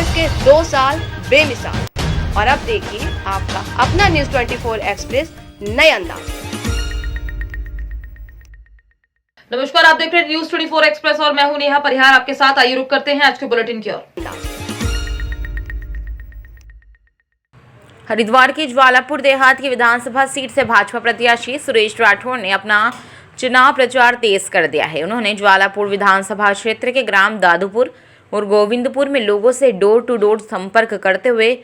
कांग्रेस के 2 साल बेमिसाल। और अब देखिए आपका अपना न्यूज़ 24 एक्सप्रेस नए अंदाज में। नमस्कार, आप देख रहे हैं न्यूज़ 24 एक्सप्रेस और मैं हूं नेहा परिहार आपके साथ। आइए रुक करते हैं आज के बुलेटिन की ओर। हरिद्वार की ज्वालापुर देहात की विधानसभा सीट से भाजपा प्रत्याशी सुरेश राठौर ने अपना चुनाव प्रचार तेज कर दिया है। उन्होंने ज्वालापुर विधानसभा क्षेत्र के ग्राम दादूपुर और गोविंदपुर में लोगों से डोर टू डोर संपर्क करते हुए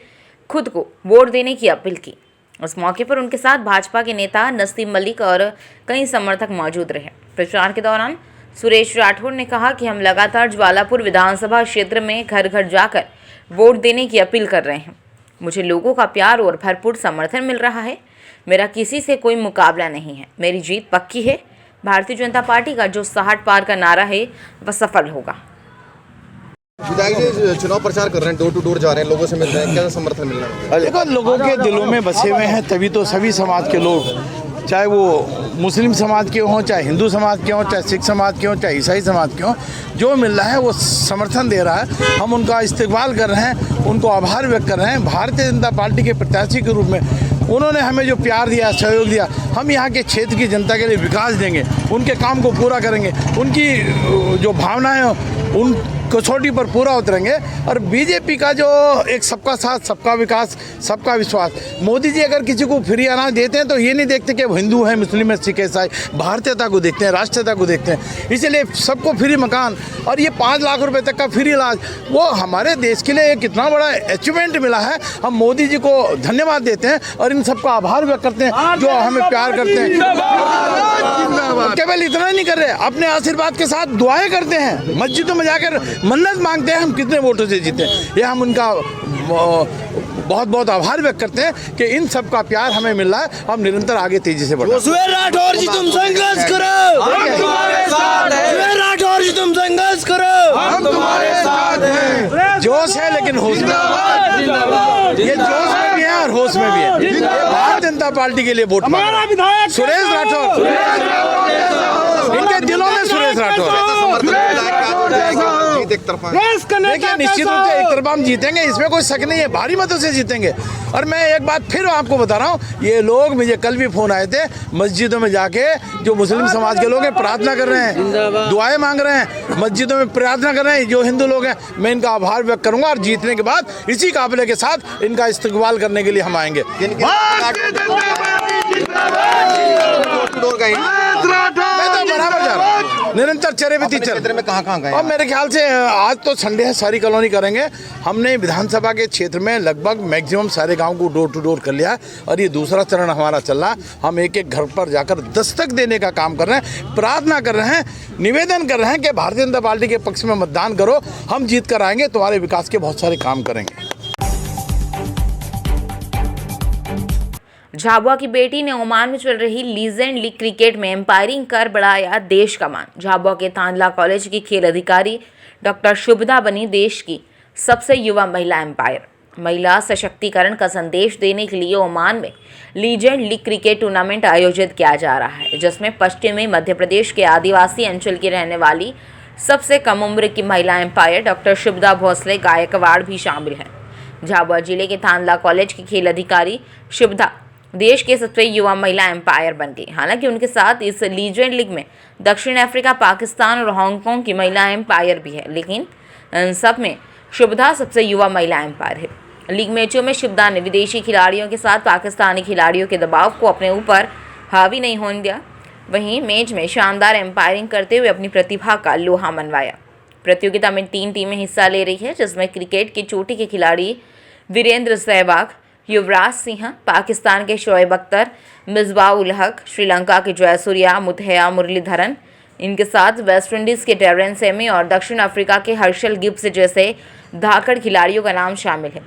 खुद को वोट देने की अपील की। इस मौके पर उनके साथ भाजपा के नेता नसीम मलिक और कई समर्थक मौजूद रहे। प्रचार के दौरान सुरेश राठौर ने कहा कि हम लगातार ज्वालापुर विधानसभा क्षेत्र में घर घर जाकर वोट देने की अपील कर रहे हैं। मुझे लोगों का प्यार और भरपूर समर्थन मिल रहा है। मेरा किसी से कोई मुकाबला नहीं है। मेरी जीत पक्की है। भारतीय जनता पार्टी का जो 60 पार का नारा है वह सफल होगा। विधायक जी चुनाव प्रचार कर रहे हैं, डोर टू डोर जा रहे हैं, लोगों से मिल रहे हैं, क्या समर्थन मिल रहा है? देखो, लोगों के दिलों में बसे हुए हैं, तभी तो सभी समाज के लोग, चाहे वो मुस्लिम समाज के हों, चाहे हिंदू समाज के हों, चाहे सिख समाज के हों, चाहे ईसाई समाज के हों, जो मिल रहा है वो समर्थन दे रहा है। हम उनका इस्तेकबाल कर रहे हैं, उनको आभार व्यक्त कर रहे हैं। भारतीय जनता पार्टी के प्रत्याशी के रूप में उन्होंने हमें जो प्यार दिया, सहयोग दिया, हम यहाँ के क्षेत्र की जनता के लिए विकास देंगे, उनके काम को पूरा करेंगे, उनकी जो भावनाएं उन कसौटी पर पूरा उतरेंगे। और बीजेपी का जो एक सबका साथ, सबका विकास, सबका विश्वास, मोदी जी अगर किसी को फ्री अनाज देते हैं तो ये नहीं देखते कि वो हिंदू है, मुस्लिम है, सिख, ईसाई, भारतीयता को देखते हैं, राष्ट्रीयता को देखते हैं। इसलिए सबको फ्री मकान और ये 5 लाख रुपए तक का फ्री इलाज, वो हमारे देश के लिए कितना बड़ा अचीवमेंट मिला है। हम मोदी जी को धन्यवाद देते हैं और इन सबका आभार व्यक्त करते हैं जो हमें प्यार करते हैं। केवल इतना नहीं कर रहे, अपने आशीर्वाद के साथ दुआएं करते हैं, मस्जिदों में जाकर मन्नत मांगते हैं हम कितने वोटों से जीते। ये हम उनका बहुत बहुत आभार व्यक्त करते हैं कि इन सब का प्यार हमें मिल रहा है। हम निरंतर आगे तेजी से बढ़ रहे हैं। राठौर जी तुम संघर्ष करो, हम तुम्हारे साथ हैं। राठौर जी तुम संघर्ष करो, हम तुम्हारे साथ हैं। जोश है लेकिन होश में, ये जोश में भी है और होश में भी है। ये भारतीय जनता पार्टी के लिए वोट सुरेश राठौर, इनके दिलों में सुरेश राठौर। देखिए, निश्चित रूप से एक तरफा हम जीतेंगे, इसमें कोई शक नहीं है, भारी मतों से जीतेंगे। और मैं एक बात फिर आपको बता रहा हूँ, ये लोग मुझे कल भी फोन आए थे, मस्जिदों में जाके जो मुस्लिम समाज के लोग हैं प्रार्थना कर रहे हैं, दुआएं मांग रहे हैं, मस्जिदों में प्रार्थना कर रहे हैं। जो हिंदू लोग हैं, मैं इनका आभार व्यक्त करूंगा और जीतने के बाद इसी काफिले के साथ इनका इस्तेकबाल करने के लिए हम आएंगे। मैं तो बराबर जा रहा हूँ, निरंतर चरे पे चल में कहाँ गए? और मेरे ख्याल से आज तो संडे है, सारी कॉलोनी करेंगे। हमने विधानसभा के क्षेत्र में लगभग मैक्सिमम सारे गांव को डोर टू डोर कर लिया है और ये दूसरा चरण हमारा चल रहा है। हम एक एक घर पर जाकर दस्तक देने का काम कर रहे हैं, प्रार्थना कर रहे हैं, निवेदन कर रहे हैं कि भारतीय जनता पार्टी के पक्ष में मतदान करो, हम जीत कर आएंगे, तुम्हारे विकास के बहुत सारे काम करेंगे। झाबुआ की बेटी ने ओमान में चल रही लीजेंड लीग क्रिकेट में एम्पायरिंग कर बढ़ाया देश का मान। झाबुआ के तांदला कॉलेज की खेल अधिकारी डॉक्टर शुभदा बनी देश की सबसे युवा महिला एम्पायर। महिला सशक्तिकरण का संदेश देने के लिए ओमान में लीजेंड लीग क्रिकेट टूर्नामेंट आयोजित किया जा रहा है, जिसमें पश्चिमी मध्य प्रदेश के आदिवासी अंचल की रहने वाली सबसे कम उम्र की महिला एम्पायर डॉक्टर शुभदा भोसले गायकवाड़ भी शामिल हैं। झाबुआ जिले के तांदला कॉलेज की खेल अधिकारी शुभदा देश के सबसे युवा महिला एम्पायर बन गई। हालांकि उनके साथ इस लीजेंड लीग में दक्षिण अफ्रीका, पाकिस्तान और हांगकांग की महिला एम्पायर भी है, लेकिन इन सब में शुभदा सबसे युवा महिला एम्पायर है। लीग मैचों में शुभदा ने विदेशी खिलाड़ियों के साथ पाकिस्तानी खिलाड़ियों के दबाव को अपने ऊपर हावी नहीं होने दिया। वहीं मैच में शानदार एम्पायरिंग करते हुए अपनी प्रतिभा का लोहा मनवाया। प्रतियोगिता में 3 टीमें हिस्सा ले रही है, जिसमें क्रिकेट की चोटी के खिलाड़ी वीरेंद्र सहवाग, युवराज सिंह, पाकिस्तान के शोएब अख्तर, मिसबाह उल हक, श्रीलंका के जयसूर्या, मुथैया मुरलीधरन, इनके साथ वेस्टइंडीज़ के टेरेन सेमी और दक्षिण अफ्रीका के हर्षल गिब्स जैसे धाकड़ खिलाड़ियों का नाम शामिल है।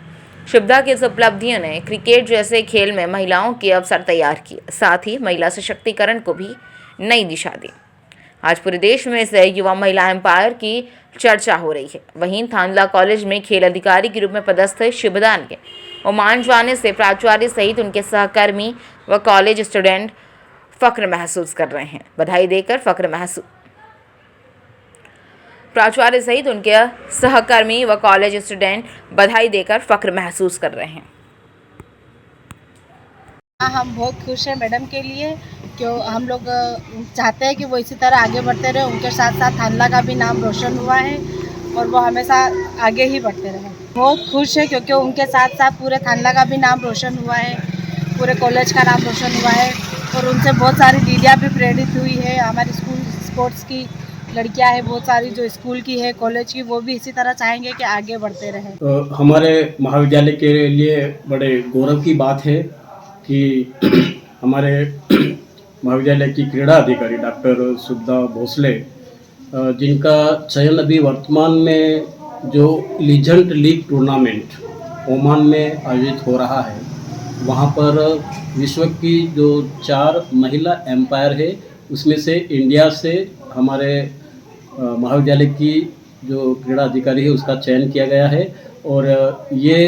शुभदा की इस उपलब्धियों ने क्रिकेट जैसे खेल में महिलाओं के अवसर तैयार किए, साथ ही महिला सशक्तिकरण को भी नई दिशा दी। आज पूरे देश में इस युवा महिला एम्पायर की चर्चा हो रही है। वहीं थांदला कॉलेज में खेल अधिकारी के रूप में पदस्थ शुभदा के ओमान जाने से प्राचार्य सहित उनके सहकर्मी व कॉलेज स्टूडेंट फख्र महसूस कर रहे हैं। बधाई देकर फख्र महसूस। प्राचार्य सहित उनके सहकर्मी व कॉलेज स्टूडेंट बधाई देकर फख्र महसूस कर रहे हैं। हम बहुत खुश हैं मैडम के लिए, क्यों हम लोग चाहते हैं कि वो इसी तरह आगे बढ़ते रहे। उनके साथ साथ थानला का भी नाम रोशन हुआ है और वो हमेशा आगे ही बढ़ते रहे। बहुत खुश है क्योंकि उनके साथ साथ पूरे थानला का भी नाम रोशन हुआ है, पूरे कॉलेज का नाम रोशन हुआ है और उनसे बहुत सारी दीदियाँ भी प्रेरित हुई है। हमारी स्कूल स्पोर्ट्स की लड़कियां हैं बहुत सारी, जो स्कूल की है, कॉलेज की, वो भी इसी तरह चाहेंगे कि आगे बढ़ते रहें। तो हमारे महाविद्यालय के लिए बड़े गौरव की बात है कि हमारे महाविद्यालय की क्रीड़ा अधिकारी डॉक्टर सुब्धा भोसले, जिनका चयन अभी वर्तमान में जो लीजेंड लीग टूर्नामेंट ओमान में आयोजित हो रहा है, वहाँ पर विश्व की जो 4 महिला एम्पायर है उसमें से इंडिया से हमारे महाविद्यालय की जो क्रीड़ा अधिकारी है उसका चयन किया गया है और ये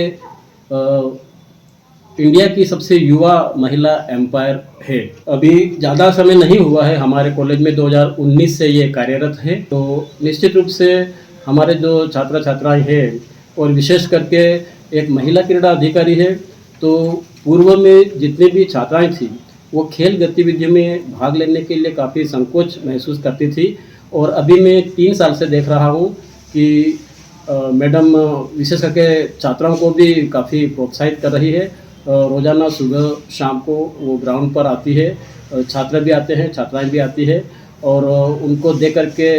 इंडिया की सबसे युवा महिला एम्पायर है। अभी ज़्यादा समय नहीं हुआ है, हमारे कॉलेज में 2019 से ये कार्यरत है। तो निश्चित रूप से हमारे जो छात्र छात्राएं हैं और विशेष करके एक महिला क्रीड़ा अधिकारी है, तो पूर्व में जितनी भी छात्राएं थी वो खेल गतिविधियों में भाग लेने के लिए काफ़ी संकोच महसूस करती थी और अभी मैं 3 साल से देख रहा हूँ कि मैडम विशेष करके छात्राओं को भी काफ़ी प्रोत्साहित कर रही है। रोज़ाना सुबह शाम को वो ग्राउंड पर आती है, छात्र भी आते हैं, छात्राएं भी आती है और उनको देख करके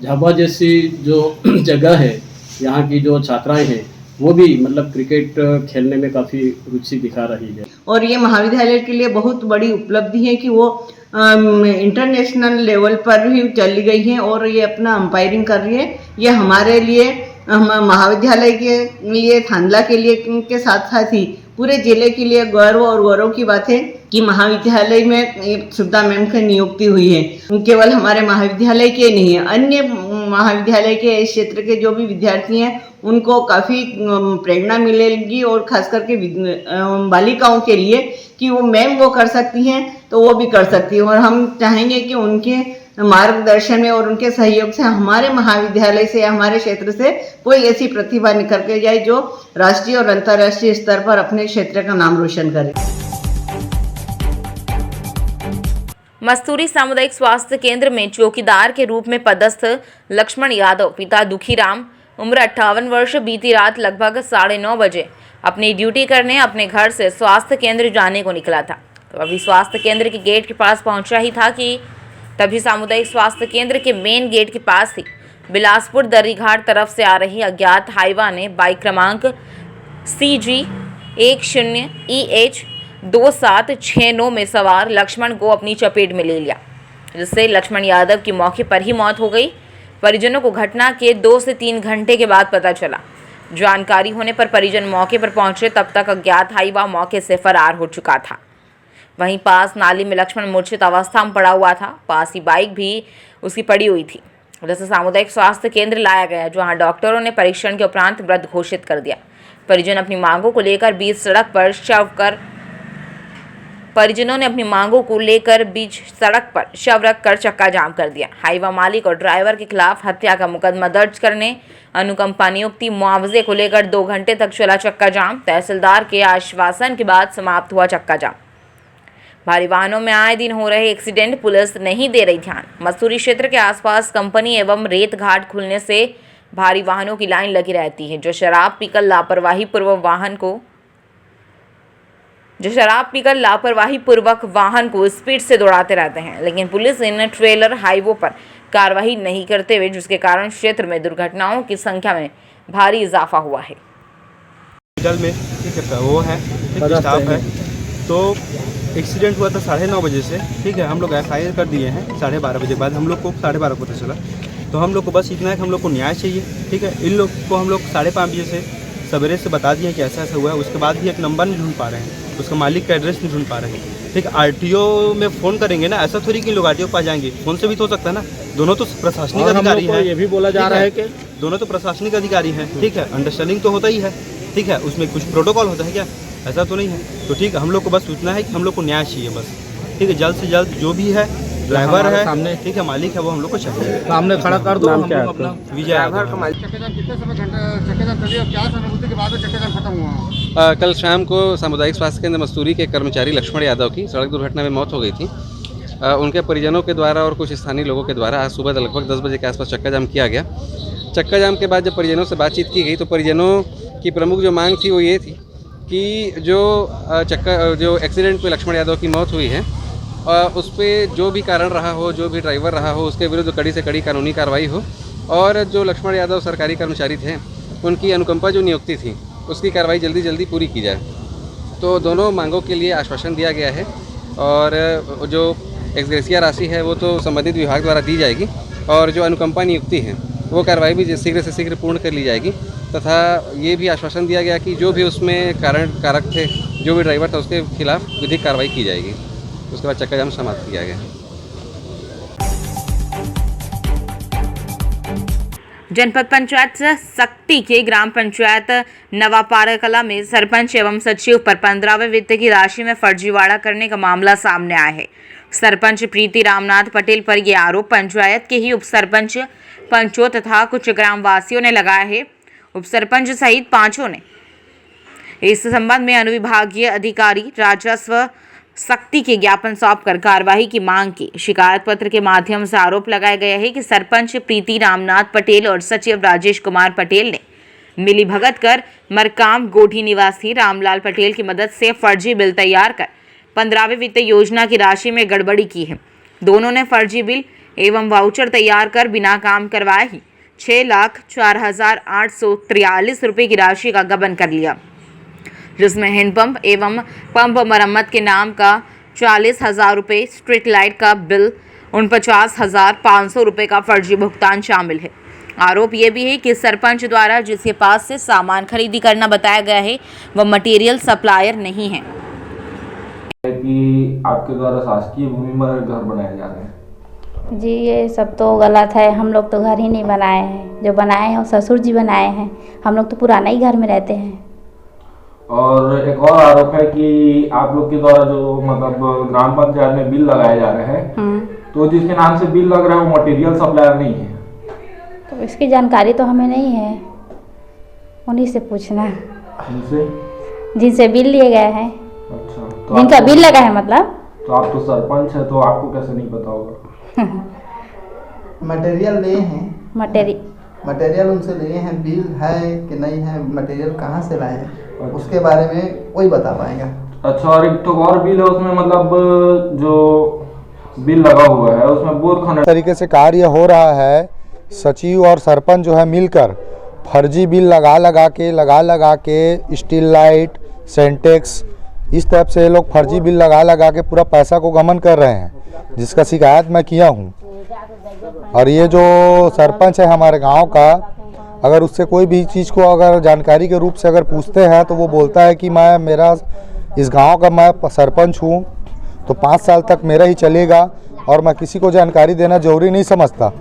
झाबुआ जैसी जो जगह है, यहाँ की जो छात्राएं हैं वो भी मतलब क्रिकेट खेलने में काफ़ी रुचि दिखा रही है। और ये महाविद्यालय के लिए बहुत बड़ी उपलब्धि है कि वो इंटरनेशनल लेवल पर भी चली गई हैं और ये अपना अंपायरिंग कर रही है। ये हमारे लिए, हम महाविद्यालय के लिए, थानला के लिए के साथ साथ ही पूरे जिले के लिए गर्व और गौरव की बात है कि महाविद्यालय में सुब्धा मैम की नियुक्ति हुई है। केवल हमारे महाविद्यालय के नहीं है, अन्य महाविद्यालय के इस क्षेत्र के जो भी विद्यार्थी हैं उनको काफ़ी प्रेरणा मिलेगी और खास करके बालिकाओं के लिए कि वो मैम वो कर सकती हैं तो वो भी कर सकती हैं। और हम चाहेंगे कि उनके मार्गदर्शन में और उनके सहयोग से हमारे महाविद्यालय से या हमारे क्षेत्र से कोई ऐसी प्रतिभा निकल के जाए जो राष्ट्रीय और अंतर्राष्ट्रीय स्तर पर अपने क्षेत्र का नाम रोशन करे। मस्तूरी सामुदायिक स्वास्थ्य केंद्र में चौकीदार के रूप में पदस्थ लक्ष्मण यादव, पिता दुखीराम, उम्र 58 वर्ष, बीती रात लगभग 9:30 बजे अपनी ड्यूटी करने अपने घर से स्वास्थ्य केंद्र जाने को निकला था। तो अभी स्वास्थ्य केंद्र के गेट के पास पहुंचा ही था कि तभी सामुदायिक स्वास्थ्य केंद्र के मेन गेट के पास ही बिलासपुर दर्रीघाट तरफ से आ रही अज्ञात हाइवा ने बाइक क्रमांक CG 10EH 2769 में सवार लक्ष्मण को अपनी चपेट में ले लिया, जिससे लक्ष्मण यादव की मौके पर ही मौत हो गई। परिजनों को घटना के 2 से 3 घंटे के बाद पता चला। जानकारी होने पर परिजन मौके पर पहुंचे, तब तक अज्ञात हाइवा मौके से फरार हो चुका था। वहीं पास नाली में लक्ष्मण मूर्छित अवस्था में पड़ा हुआ था, पास ही बाइक भी उसकी पड़ी हुई थी, जिसे सामुदायिक स्वास्थ्य केंद्र लाया गया, जहां डॉक्टरों ने परीक्षण के उपरांत मृत घोषित कर दिया। परिजन अपनी मांगों को लेकर बीच सड़क पर शव रखकर चक्का जाम कर दिया। हाईवा मालिक और ड्राइवर के खिलाफ हत्या का मुकदमा दर्ज करने, अनुकंपा नियुक्ति, मुआवजे को लेकर 2 घंटे तक चला चक्का जाम। तहसीलदार के आश्वासन के बाद समाप्त हुआ चक्का जाम। भारी वाहनों में आए दिन हो रहे एक्सीडेंट पुलिस नहीं दे रही ध्यान। मस्तूरी क्षेत्र के आसपास कंपनी एवं रेत घाट खुलने से भारी वाहनों की लाइन लगी रहती है, जो शराब पीकर लापरवाही पूर्वक वाहन को स्पीड से दौड़ाते रहते हैं। लेकिन पुलिस इन ट्रेलर हाईवों पर कार्रवाई नहीं करते हुए, जिसके कारण क्षेत्र में दुर्घटनाओं की संख्या में भारी इजाफा हुआ है। में ठीक है, वो है स्टाफ है, तो एक्सीडेंट हुआ था 9:30 बजे से। ठीक है, हम लोग FIR कर दिए हैं 12:30 बजे बाद। हम लोग को 12:30 पता चला, तो हम लोग को बस इतना है कि हम लोग को न्याय चाहिए। ठीक है, इन लोग को हम लोग 5:30 बजे से सवेरे से बता दिए कि ऐसा ऐसा हुआ है। उसके बाद भी एक नंबर नहीं ढूंढ पा रहे हैं, उसका मालिक का एड्रेस नहीं ढूंढ पा रहे हैं। ठीक है, RTO में फ़ोन करेंगे ना, ऐसा थोड़ी कि लोग RTO पास जाएंगे, फ़ोन से भी तो हो सकता है ना। दोनों तो प्रशासनिक अधिकारी हैं, ये भी बोला जा रहा है कि दोनों तो प्रशासनिक अधिकारी हैं। ठीक है, अंडरस्टैंडिंग तो होता ही है। ठीक है, उसमें कुछ प्रोटोकॉल होता है क्या? ऐसा तो नहीं है। तो ठीक है, हम लोग को बस सूचना है कि हम लोग को न्याय चाहिए बस। ठीक है, जल्द से जल्द जो भी है ड्राइवर है सामने, ठीक है, मालिक है, वो हम लोग को चाहिए। सामने खड़ा कर दो, हम लोग अपना विजय कल शाम को सामुदायिक स्वास्थ्य केंद्र मस्तूरी के कर्मचारी लक्ष्मण यादव की सड़क दुर्घटना में मौत हो गई थी। उनके परिजनों के द्वारा और कुछ स्थानीय लोगों के द्वारा आज सुबह लगभग 10 बजे के आसपास चक्का जाम किया गया। चक्का जाम के बाद जब परिजनों से बातचीत की गई तो परिजनों की प्रमुख जो मांग थी वो ये थी कि जो एक्सीडेंट में लक्ष्मण यादव की मौत हुई है उस पर जो भी कारण रहा हो, जो भी ड्राइवर रहा हो, उसके विरुद्ध कड़ी से कड़ी कानूनी कार्रवाई हो और जो लक्ष्मण यादव सरकारी कर्मचारी थे उनकी अनुकंपा जो नियुक्ति थी उसकी कार्रवाई जल्दी पूरी की जाए। तो दोनों मांगों के लिए आश्वासन दिया गया है और जो एक्सग्रेसिया राशि है वो तो संबंधित विभाग द्वारा दी जाएगी और जो अनुकंपा नियुक्ति है वो कार्रवाई भी शीघ्र से शीघ्र पूर्ण कर ली जाएगी तथा ये भी आश्वासन दिया गया कि जो भी उसमें कारक थे, जो भी ड्राइवर था, उसके खिलाफ विधिक कार्रवाई की जाएगी। उसके बाद चक्का जाम समाप्त किया गया। जनपद पंचायत सक्ती के ग्राम पंचायत नवापारा कला में सरपंच एवं सचिव पर 15वें वित्त की राशि में फर्जीवाड़ा करने का मामला सामने आया है। सरपंच प्रीति रामनाथ पटेल पर यह आरोप पंचायत के ही उप सरपंच, पंचों तथा कुछ ग्रामवासियों ने लगाया है। उप सरपंच सहित 5 ने इस संबंध में अनुविभागीय अधिकारी राजस्व सक्ती के ज्ञापन सौंपकर कार्रवाई की मांग की। शिकायत पत्र के माध्यम से आरोप लगाया गया है कि सरपंच प्रीति रामनाथ पटेल और सचिव राजेश कुमार पटेल ने मिलीभगत कर मरकाम गोठी निवासी रामलाल पटेल की मदद से फर्जी बिल तैयार कर 15वें वित्त योजना की राशि में गड़बड़ी की है। दोनों ने फर्जी बिल एवं वाउचर तैयार कर बिना काम करवाए ही 6,04,843 रुपये की राशि का गबन कर लिया, जिसमें हैंडपंप एवं पंप मरम्मत के नाम का 40,000 रुपये, स्ट्रीट लाइट का बिल 49,500 रुपये का फर्जी भुगतान शामिल है। आरोप ये भी है कि सरपंच द्वारा जिसके पास से सामान खरीदी करना बताया गया है वह मटेरियल सप्लायर नहीं है। कि आपके द्वारा शासकीय भूमि में घर बनाए जा रहे हैं। जी ये सब तो गलत है। हम लोग तो घर ही नहीं बनाए हैं, जो बनाए हैं वो ससुर जी बनाए हैं। हम लोग तो पुराना ही घर में रहते हैं। और एक और आरोप है कि आप लोग के द्वारा जो मतलब ग्राम पंचायत में बिल लगाए जा रहे हैं, तो जिसके नाम से बिल लग रहा है वो मटेरियल सप्लायर नहीं है। तो इसकी जानकारी तो हमें नहीं है, उन्हीं से पूछना। जिनसे बिल लिए गए हैं, अच्छा, तो जिनका बिल लगा है मतलब। तो आप तो सरपंच है, तो आपको कैसे नहीं पता होगा? मटेरियल लिए हैं, मटेरियल उनसे लिए हैं। बिल है कि नहीं है, मटेरियल कहाँ से लाए हैं, अच्छा, उसके बारे में वही बता पाएंगे। अच्छा, और एक तो और बिल है उसमें मतलब जो बिल लगा हुआ है उसमें बोर खनन तरीके से कार्य हो रहा है। सचिव और सरपंच जो है मिलकर फर्जी बिल लगा के स्टील लाइट, सेंटेक्स, इस टाइप से ये लोग फर्जी बिल लगा के पूरा पैसा को गमन कर रहे हैं, जिसका शिकायत मैं किया हूँ। और ये जो सरपंच है हमारे गांव का, अगर उससे कोई भी चीज़ को अगर जानकारी के रूप से अगर पूछते हैं तो वो बोलता है कि मेरा इस गांव का मैं सरपंच हूँ तो 5 साल तक मेरा ही चलेगा और मैं किसी को जानकारी देना जरूरी नहीं समझता।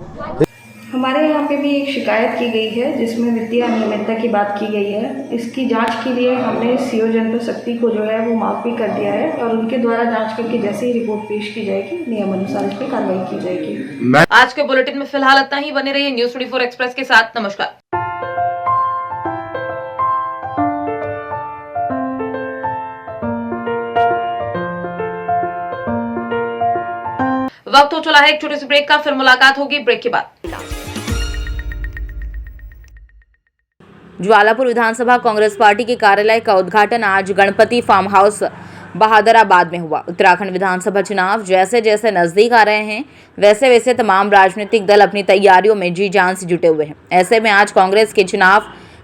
हमारे यहाँ पे भी एक शिकायत की गई है जिसमें वित्तीय अनियमितता की बात की गई है। इसकी जांच के लिए हमने सीओ जनपद सक्ती को जो है वो मार्क भी कर दिया है और उनके द्वारा जांच करके जैसे ही रिपोर्ट पेश की जाएगी नियम अनुसार इस पर कार्रवाई की जाएगी। आज के बुलेटिन में फिलहाल इतना ही। बने रहिए न्यूज़ 24 एक्सप्रेस के साथ। नमस्कार। वक्त हो चला है एक छोटे से ब्रेक का, फिर मुलाकात होगी ब्रेक के बाद। ज्वालापुर विधानसभा कांग्रेस पार्टी के कार्यालय का उद्घाटन आज गणपति फार्म हाउस बहादुराबाद में हुआ। उत्तराखंड विधानसभा चुनाव जैसे जैसे नजदीक आ रहे हैं वैसे वैसे तमाम राजनीतिक दल अपनी तैयारियों में जी जान से जुटे हुए हैं। ऐसे में आज कांग्रेस के चुनाव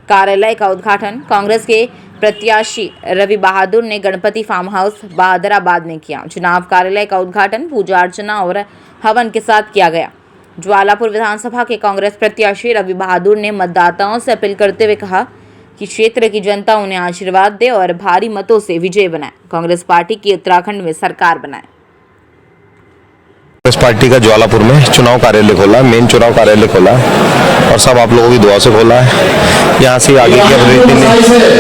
कार्यालय का उद्घाटन कांग्रेस के प्रत्याशी रवि बहादुर ने गणपति फार्म हाउस बहादुराबाद में किया। चुनाव कार्यालय का उद्घाटन पूजा अर्चना और हवन के साथ किया गया। ज्वालापुर विधानसभा के कांग्रेस प्रत्याशी रवि बहादुर ने मतदाताओं से अपील करते हुए कहा कि क्षेत्र की जनता उन्हें आशीर्वाद दे और भारी मतों से विजय बनाए, कांग्रेस पार्टी की उत्तराखंड में सरकार बनाए। कांग्रेस पार्टी का ज्वालापुर में चुनाव कार्यालय खोला, मेन चुनाव कार्यालय खोला और सब आप लोगों की दुआ से खोला है। यहाँ से आगे की अपनी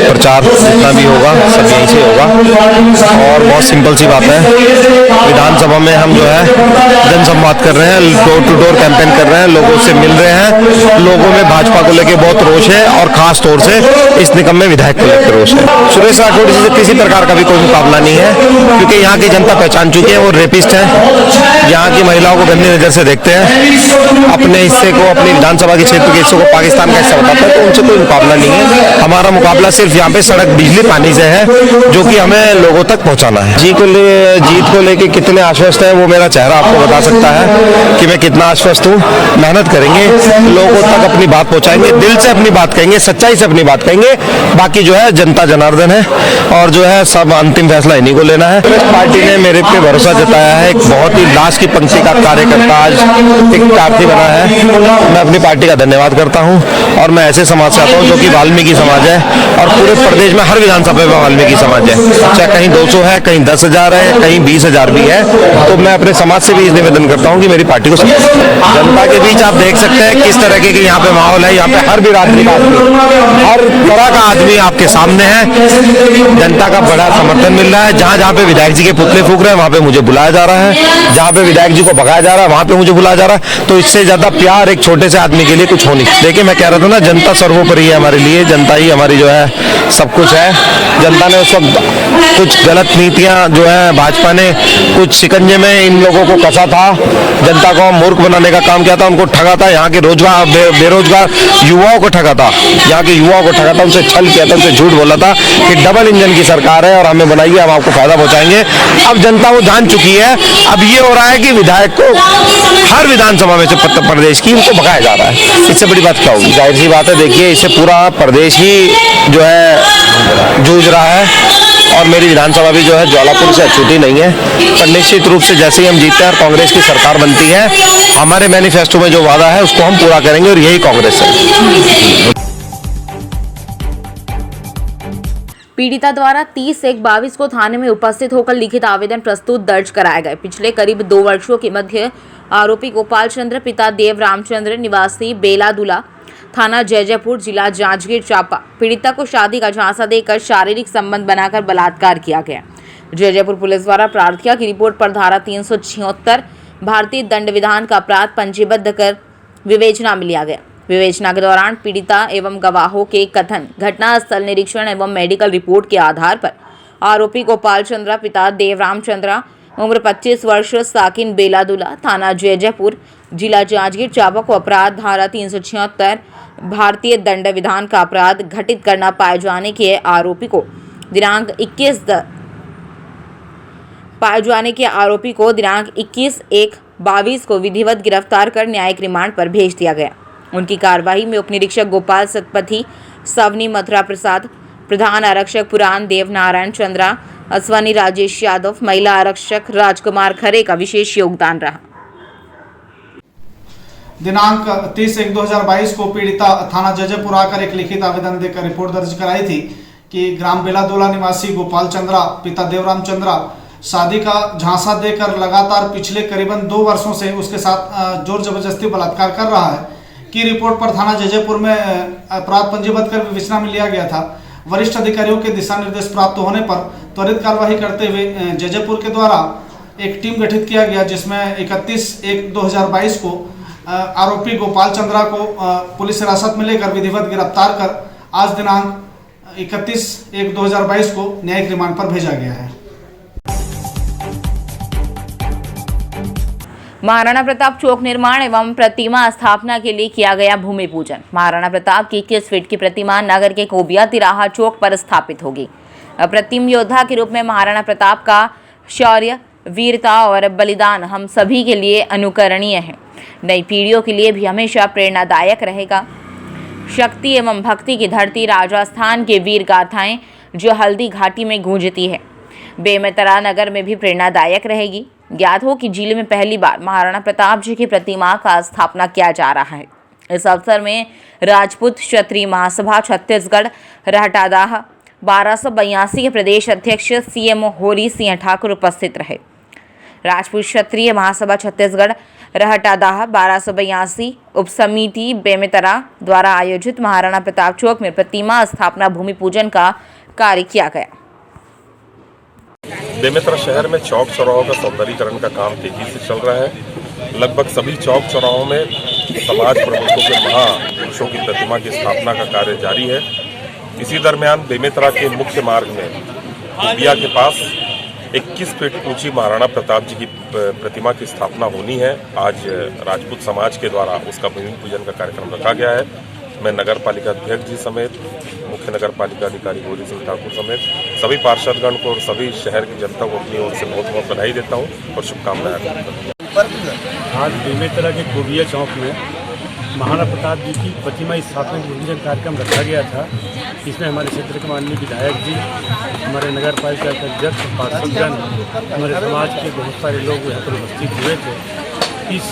प्रचार जितना भी होगा सब यहीं से होगा। और बहुत सिंपल सी बात है, विधानसभा में हम जो है जनसंवाद कर रहे हैं, डोर टू डोर कैंपेन कर रहे हैं, लोगों से मिल रहे हैं। लोगों में भाजपा को लेकर बहुत रोष है और खास तौर से इस निगम में विधायक को लेकर रोष है। सुरेश राठौड़ जी से किसी प्रकार का भी कोई मुकाबला नहीं है, क्योंकि यहाँ की जनता पहचान चुकी है वो रेपिस्ट है। यहाँ की महिलाओं को गंदी नजर से देखते हैं, अपने हिस्से को, अपनी विधानसभा के क्षेत्र के हिस्से को पाकिस्तान का हिस्सा बताते हैं, तो उनसे कोई मुकाबला नहीं है। हमारा मुकाबला सिर्फ यहाँ पे सड़क, बिजली, पानी से है, जो कि हमें लोगों तक पहुँचाना है। जीत को लेके कितने आश्वस्त है वो मेरा चेहरा आपको बता सकता है कि मैं कितना आश्वस्त हूँ। मेहनत करेंगे, लोगों तक अपनी बात पहुँचाएंगे, दिल से अपनी बात कहेंगे, सच्चाई से अपनी बात कहेंगे। बाकी जो है जनता जनार्दन है और जो है सब अंतिम फैसला इन्हीं को लेना है। पार्टी ने मेरे पे भरोसा जताया है। एक बहुत ही लास्ट की पंक्ति का कार्यकर्ता आज एक प्रार्थी बना है। मैं अपनी पार्टी का धन्यवाद करता हूं और मैं ऐसे समाज से आता हूं जो कि वाल्मीकि समाज है और पूरे प्रदेश में हर विधानसभा में वाल्मीकि समाज है, चाहे कहीं 200 है, कहीं 10,000 है, कहीं 20,000 भी है। तो मैं अपने समाज से भी निवेदन करता हूँ कि मेरी पार्टी को जनता के बीच आप देख सकते हैं किस तरह के यहाँ पे माहौल है। यहाँ पे हर बिरादरी का आदमी, हर तरह का आदमी आपके सामने है। जनता का बड़ा समर्थन मिल रहा है। जहाँ जहाँ पे विधायक जी के पुतले फूक रहे हैं वहाँ पे मुझे बुलाया जा रहा है, जहाँ पे विधायक जी को भगाया जा रहा है वहाँ पे मुझे बुलाया जा रहा है। तो इससे ज्यादा प्यार एक छोटे से आदमी के लिए कुछ हो नहीं। देखिए मैं कह रहा था ना, जनता सर्वोपरि है हमारे लिए, जनता ही हमारी जो है सब कुछ है। जनता ने उस वक्त कुछ गलत नीतियां जो है भाजपा ने कुछ शिकंजे में इन लोगों को कसा था, जनता को मूर्ख बनाने का काम किया था, उनको ठगा था, यहाँ के रोजगार बेरोजगार युवाओं को ठगा था, यहाँ के युवाओं को ठगा था, उनसे छल किया था, उनसे झूठ बोला था कि डबल इंजन की सरकार है और हमें बनाइए, हम आपको फायदा पहुंचाएंगे। अब जनता वो जान चुकी है। अब ये हो रहा है कि विधायक को हर विधानसभा में से प्रदेश की उनको भगाया जा रहा है। इससे बड़ी बात क्या होगी? जाहिर सी बात है, देखिए इससे पूरा प्रदेश ही जो है जूझ रहा है और मेरी विधानसभा भी जो है ज्वालापुर से अछूती नहीं है। पर निश्चित रूप से जैसे ही हम जीतते हैं और कांग्रेस की सरकार बनती है, हमारे मैनिफेस्टो में जो वादा है उसको हम पूरा करेंगे और यही कांग्रेस है। पीड़िता द्वारा 30/1/22 को थाने में उपस्थित होकर लिखित आवेदन प्रस्तुत दर्ज कराए गए। पिछले करीब 2 वर्षों के मध्य आरोपी गोपाल चंद्र पिता देव रामचंद्र निवासी बेलादुला थाना जयजयपुर जिला जांजगीर चांपा पीड़िता को शादी का झांसा देकर शारीरिक संबंध बनाकर बलात्कार किया गया। जयजयपुर पुलिस द्वारा प्रार्थना की रिपोर्ट पर धारा 376 भारतीय दंड विधान का अपराध पंजीबद्ध कर विवेचना में लिया गया। विवेचना के दौरान पीड़िता एवं गवाहों के कथन, घटनास्थल निरीक्षण एवं मेडिकल रिपोर्ट के आधार पर आरोपी गोपाल चंद्र पिता देव रामचंद्र उम्र 25 वर्ष साकिन बेलादुला थाना जयजयपुर जिला जांजगीर चांपा को अपराध धारा 376 भारतीय दंड विधान का अपराध घटित करना पाए जाने के आरोपी को दिनांक 21/1/22 को विधिवत गिरफ्तार कर न्यायिक रिमांड पर भेज दिया गया। उनकी कार्यवाही में उपनिरीक्षक गोपाल सतपथी, सवनी मथुरा प्रसाद, प्रधान आरक्षक पुराण देव नारायण चंद्रा, अश्वनी राजेश यादव, महिला आरक्षक राजकुमार खरे का विशेष योगदान रहा। दिनांक 30/1/2022 को पीड़िता थाना जयजयपुर आकर एक लिखित आवेदन देकर रिपोर्ट दर्ज कराई थी कि ग्राम बेलादोला निवासी गोपाल चंद्रा पिता देवराम चंद्रा शादी का झांसा देकर लगातार पिछले करीबन 2 वर्षों से उसके साथ जोर जबरदस्ती बलात्कार कर रहा है की रिपोर्ट पर थाना जयजयपुर में अपराध पंजीबद्ध कर विवेचना में लिया गया था। वरिष्ठ अधिकारियों के दिशा निर्देश प्राप्त होने पर त्वरित कार्यवाही करते हुए जयजयपुर के द्वारा एक टीम गठित किया गया, जिसमें 31/1/2022 को आरोपी गोपाल चंद्रा को पुलिस हिरासत में लेकर विधिवत गिरफ्तार कर आज दिनांक 31/1/2022 को न्यायिक रिमांड पर भेजा गया है। महाराणा प्रताप चौक निर्माण एवं प्रतिमा स्थापना के लिए किया गया भूमि पूजन। महाराणा प्रताप की 21 फीट की प्रतिमा नगर के कोबिया तिराहा चौक पर स्थापित होगी। अप्रतिम योद्धा के रूप में महाराणा प्रताप का शौर्य, वीरता और बलिदान हम सभी के लिए अनुकरणीय है। नई पीढ़ियों के लिए भी हमेशा प्रेरणादायक रहेगा। शक्ति एवं भक्ति की धरती राजस्थान के वीर गाथाएं जो हल्दी घाटी में गूंजती है, बेमेतरा नगर में भी प्रेरणादायक रहेगी। ज्ञात हो कि जिले में पहली बार महाराणा प्रताप जी की प्रतिमा का स्थापना किया जा रहा है। इस अवसर में राजपूत क्षत्रिय महासभा छत्तीसगढ़ रहटादाह 1282 के प्रदेश अध्यक्ष CMO होरी सिंह ठाकुर उपस्थित रहे। राजपूत क्षत्रिय महासभा छत्तीसगढ़ रहटादाह 1282 उप समिति बेमेतरा द्वारा आयोजित महाराणा प्रताप चौक में प्रतिमा स्थापना भूमि पूजन का कार्य किया गया। बेमेतरा शहर में चौक चौराहों का सौंदर्यीकरण का काम तेजी से चल रहा है। लगभग सभी चौक चौराहों में समाज प्रमुखों के महापुरुषों की प्रतिमा की स्थापना का कार्य जारी है। इसी दरमियान बेमेतरा के मुख्य मार्ग में कुबिया के पास 21 फीट ऊंची महाराणा प्रताप जी की प्रतिमा की स्थापना होनी है। आज राजपूत समाज के द्वारा उसका भूमि पूजन का कार्यक्रम रखा गया है। मैं नगर पालिका अध्यक्ष जी समेत मुख्य नगर पालिका अधिकारी गौरी सिंह ठाकुर समेत सभी पार्षदगण को और सभी शहर की जनता को अपनी ओर से बहुत बहुत बधाई देता हूँ और शुभकामनाएं देता हूँ। आज बेमेतरा के कुबिया चौक में महाराणा प्रताप जी की प्रतिमा स्थापना की पूजन कार्यक्रम रखा गया था। इसमें हमारे क्षेत्र के माननीय विधायक जी, हमारे नगर पालिका के अध्यक्ष, पार्षदगण, हमारे समाज के बहुत सारे लोग यहाँ पर उपस्थित हुए थे। इस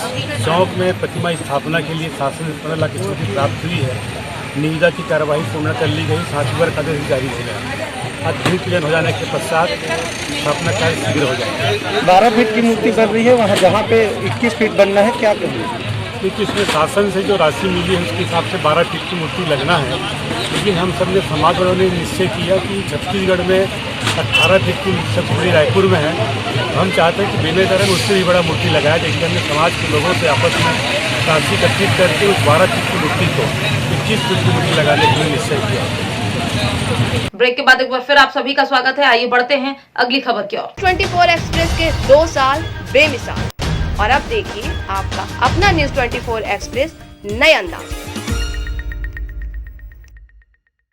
चौक में प्रतिमा स्थापना के लिए शासन से 15 लाख की स्वीकृति प्राप्त हुई है। निविदा की कार्यवाही पूर्ण कर ली गई, 5 वर्ष का आदेश जारी हो गया। आज भूमि पूजन हो जाने के पश्चात स्थापना कार्य शीघ्र हो जाएगा। 12 फीट की मूर्ति बन रही है, वहाँ जहाँ पे 21 फीट बनना है, क्या कहेंगे? क्योंकि इसमें शासन से जो राशि मिली है उसके हिसाब से 12 फीट की मूर्ति लगना है। लेकिन हम सब ने समाज वालों ने निश्चय किया कि छत्तीसगढ़ में 18 फीट की सबसे बड़ी रायपुर में है। हम चाहते हैं कि बेमेतरा में उससे भी बड़ा मूर्ति लगाया जाए। हमने समाज के लोगों से आपस में राशि एकत्रित करके उस 12 फीट की मूर्ति को 21 फीट की मूर्ति लगाने के लिए निश्चय किया। ब्रेक के बाद एक बार फिर आप सभी का स्वागत है। आइए बढ़ते हैं अगली खबर की ओर। 24 एक्सप्रेस के 2 साल बेमिसाल और अब देखिए आपका अपना न्यूज़ 24 एक्सप्रेस नए अंदाज।